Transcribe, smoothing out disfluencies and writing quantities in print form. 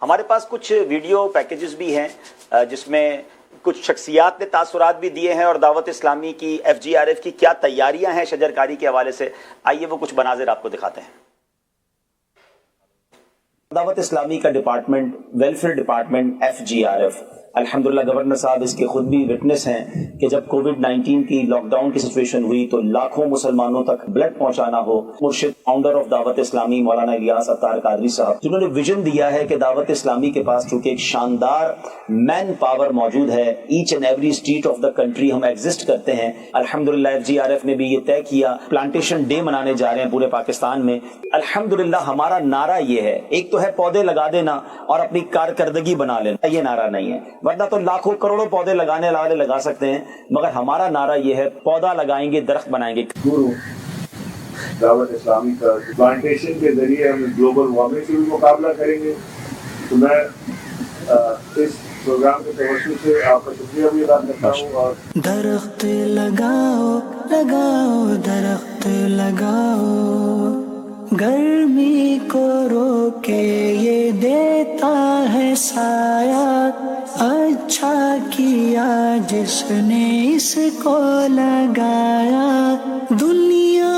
ہمارے پاس کچھ video packages بھی ہیں جس میں کچھ شخصیات نے تاثرات بھی دیے ہیں اور دعوت اسلامی کی FGRF کی کیا تیاریاں ہیں شجر کاری کے حوالے سے، آئیے وہ کچھ مناظر آپ کو دکھاتے ہیں۔ دعوت اسلامی کا ڈپارٹمنٹ، ویلفیئر ڈپارٹمنٹ FGRF، الحمدللہ گورنر صاحب اس کے خود بھی وٹنس ہیں کہ جب کووڈ-19 کی لاک ڈاؤن کی سچویشن ہوئی تو لاکھوں مسلمانوں تک بلڈ پہنچانا ہو، مرشد فاؤنڈر آف دعوت اسلامی مولانا الیاس عطار قادری صاحب جنہوں نے ویژن دیا ہے کہ دعوت اسلامی کے پاس چونکہ ایک شاندار مین پاور موجود ہے، each and every street of the country ہم ایگزسٹ کرتے ہیں، الحمدللہ FGRF نے بھی یہ طے کیا، پلانٹیشن ڈے منانے جا رہے ہیں پورے پاکستان میں۔ الحمدللہ ہمارا نعرہ یہ ہے، ایک تو ہے پودے لگا دینا اور اپنی کارکردگی بنا لینا، یہ نعرہ نہیں ہے، ورنہ تو لاکھوں کروڑوں پودے لگانے والے لگا سکتے ہیں، مگر ہمارا نعرہ یہ ہے پودا لگائیں گے، درخت بنائیں گے۔ دعوت اسلامی کا پلانٹیشن کے ذریعے ہم گلوبل وارمنگ سے بھی مقابلہ کریں گے، تو میں اس پروگرام کے توسط سے آپ کا شکریہ بھی ادا کرتا ہوں۔ اور درخت لگاؤ لگاؤ درخت لگاؤ، گرمی کو روکے یہ دیتا ہے سایہ، اچھا کیا جس نے اس کو لگایا، دنیا